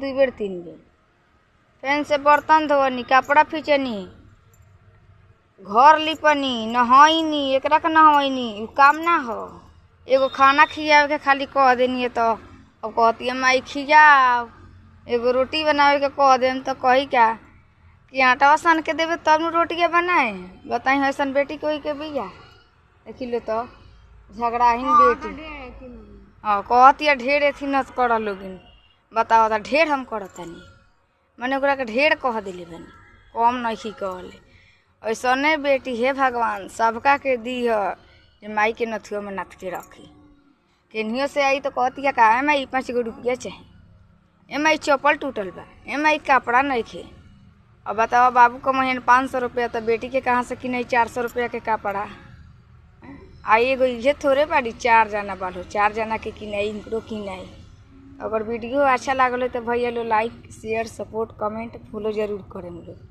2 बेर 3 बेर। फेन से बर्तन धोनी, कपड़ा फीचनी, घर लिपनी, नहैनी, एकरा के नहैनी, काम ना हो। एगो खाना खियावे के खाली कह देनी तो अब कहती है माई खियाओ। एगो रोटी बनावे के कह देम तो कही क्या कि आटा सान के देवे तब न रोटियाँ बनाए। बताई ऐसन बेटी कोई के बिया देखी लो तो झगड़ाहीन बेटी। हाँ कहती है ढेर एथी न कर लोगिन। बताओ तो ढेर हम करतनी मैंने ओकरा के ढेर कह दिले बनी, कम नहीं कहले। ऐसने बेटी हे भगवान सबका के दी है जे माई के नथियो में नथ के रखी। केनियो से आई तो कहती है का माई 5 गो रुपया चाहे, माई चप्पल टूटल बा, माई कपड़ा नहीं खे। अब बताओ बाबू को महीने 500 रुपया तो बेटी के कहाँ से किनाई 400 रुपया के कपड़ा। आई एगो इहे थोड़े बाड़ी 4 जना बालो, 4 जना के किनाई इनको किनाई। अगर वीडियो अच्छा लागल तो भैया लो लाइक शेयर सपोर्ट कमेंट फॉलो जरूर करें लोग।